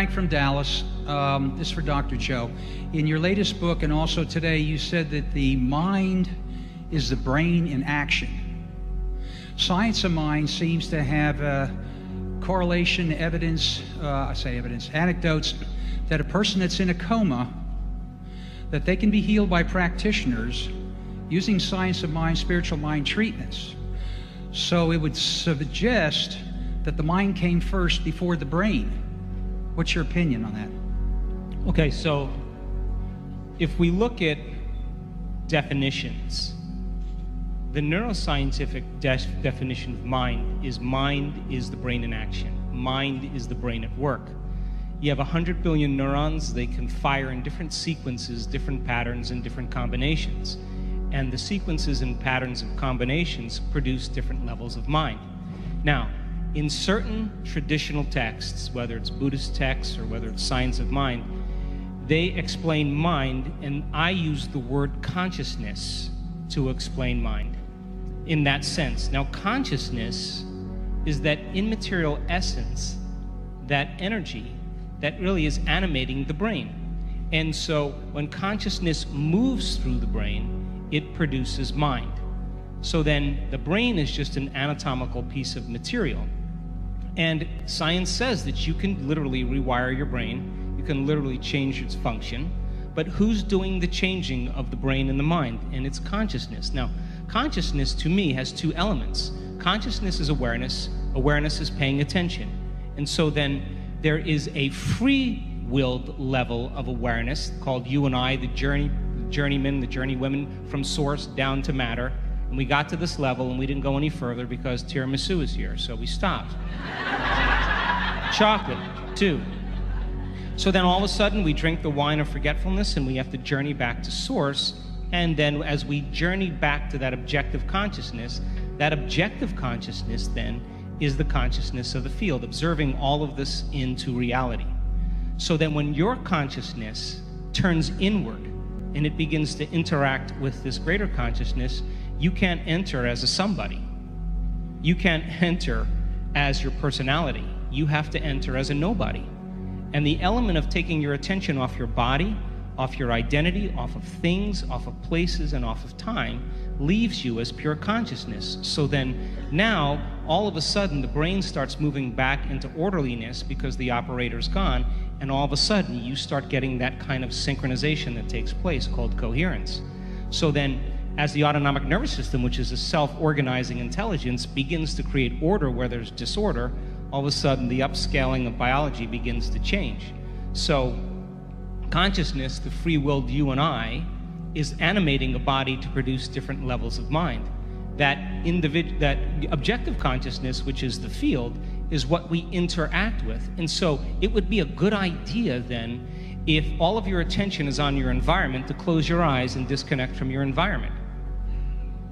Frank from Dallas. This is for Dr. Joe. In your latest book and also today, you said that the mind is the brain in action. Science of mind seems to have correlation, evidence, anecdotes that a person that's in a coma, that they can be healed by practitioners using science of mind, spiritual mind treatments. So it would suggest that the mind came first before the brain. What's your opinion on that? Okay, so if we look at definitions, the neuroscientific definition of mind is the brain in action. Mind is the brain at work. You have 100 billion neurons. They can fire in different sequences, different patterns, and different combinations. And the sequences and patterns of combinations produce different levels of mind. Now, in certain traditional texts, whether it's Buddhist texts or whether it's science of mind, they explain mind, and I use the word consciousness to explain mind in that sense. Now, consciousness is that immaterial essence, that energy that really is animating the brain. And so when consciousness moves through the brain, it produces mind. So then the brain is just an anatomical piece of material. And science says that you can literally rewire your brain, you can literally change its function, but who's doing the changing of the brain and the mind? And it's consciousness. Now, consciousness to me has two elements. Consciousness is awareness, awareness is paying attention. And so then there is a free-willed level of awareness called you and I, the journeymen, the journeywomen from source down to matter. And we got to this level and we didn't go any further because tiramisu is here, so we stopped. Chocolate, too. So then all of a sudden we drink the wine of forgetfulness and we have to journey back to source. And then as we journey back to that objective consciousness then is the consciousness of the field, observing all of this into reality. So then when your consciousness turns inward and it begins to interact with this greater consciousness, you can't enter as a somebody. You can't enter as your personality. You have to enter as a nobody. And the element of taking your attention off your body, off your identity, off of things, off of places, and off of time leaves you as pure consciousness. So then now, all of a sudden, the brain starts moving back into orderliness because the operator's gone, and all of a sudden, you start getting that kind of synchronization that takes place called coherence. So then, as the autonomic nervous system, which is a self-organizing intelligence, begins to create order where there's disorder, all of a sudden the upscaling of biology begins to change. So consciousness, the free-willed you and I, is animating a body to produce different levels of mind. That objective consciousness, which is the field, is what we interact with. And so it would be a good idea then, if all of your attention is on your environment, to close your eyes and disconnect from your environment.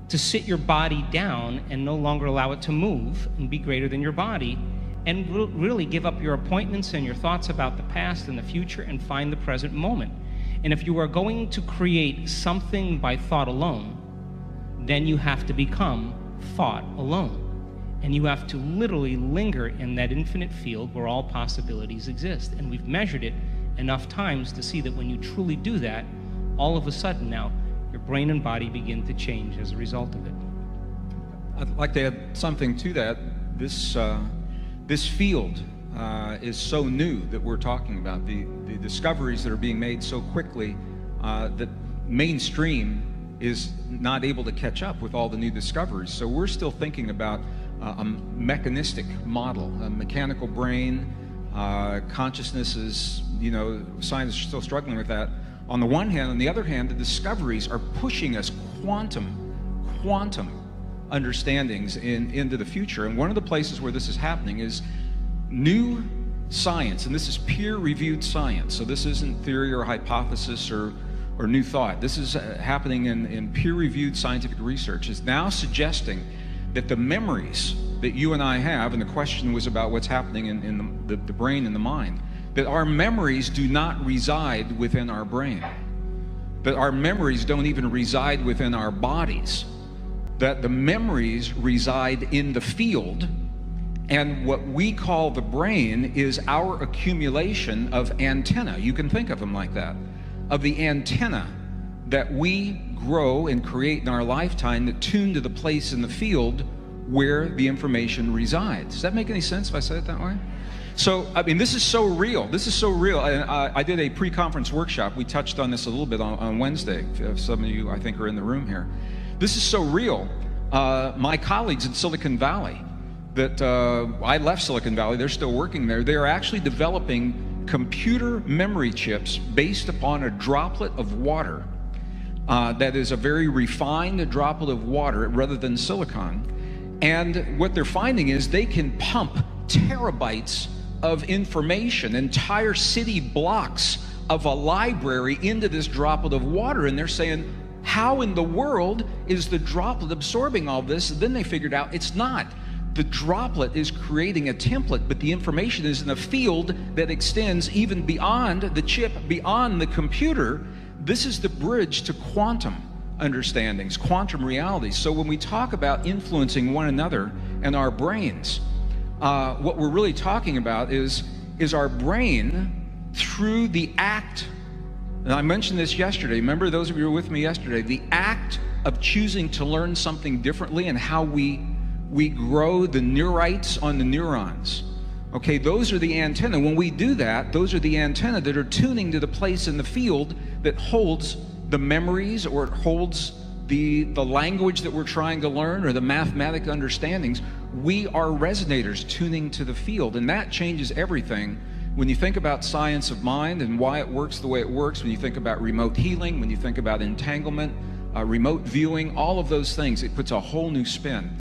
To sit your body down and no longer allow it to move and be greater than your body, and really give up your appointments and your thoughts about the past and the future and find the present moment. And if you are going to create something by thought alone, then you have to become thought alone. And you have to literally linger in that infinite field where all possibilities exist. And we've measured it enough times to see that when you truly do that, all of a sudden now, your brain and body begin to change as a result of it. I'd like to add something to that. This field is so new that we're talking about. The discoveries that are being made so quickly that mainstream is not able to catch up with all the new discoveries. So we're still thinking about a mechanistic model, a mechanical brain. Consciousness is, science is still struggling with that. On the one hand, on the other hand, the discoveries are pushing us quantum understandings into the future. And one of the places where this is happening is new science, and this is peer-reviewed science. So this isn't theory or hypothesis or new thought. This is happening in peer-reviewed scientific research, is now suggesting that the memories that you and I have, and the question was about what's happening in the brain and the mind, that our memories do not reside within our brain, that our memories don't even reside within our bodies, that the memories reside in the field, And what we call the brain is our accumulation of antenna. You can think of them like that. Of the antenna that we grow and create in our lifetime that tune to the place in the field where the information resides. Does that make any sense if I said it that way? So, I mean, this is so real. This is so real. I did a pre-conference workshop. We touched on this a little bit on Wednesday. Some of you, I think, are in the room here. This is so real. My colleagues in Silicon Valley, that I left Silicon Valley, they're still working there. They are actually developing computer memory chips based upon a droplet of water that is a very refined droplet of water rather than silicon. And what they're finding is they can pump terabytes of information, entire city blocks of a library into this droplet of water. And they're saying, how in the world is the droplet absorbing all this? And then they figured out it's not. The droplet is creating a template, but the information is in a field that extends even beyond the chip, beyond the computer. This is the bridge to quantum understandings, quantum realities. So when we talk about influencing one another and our brains, what we're really talking about is our brain through the act, and I mentioned this yesterday, remember those of you who were with me yesterday, the act of choosing to learn something differently and how we grow the neurites on the neurons. Okay, those are the antenna. When we do that, those are the antenna that are tuning to the place in the field that holds the memories, or it holds the language that we're trying to learn, or the mathematic understandings. We are resonators tuning to the field, and that changes everything. When you think about science of mind and why it works the way it works, when you think about remote healing, when you think about entanglement, remote viewing, all of those things, it puts a whole new spin.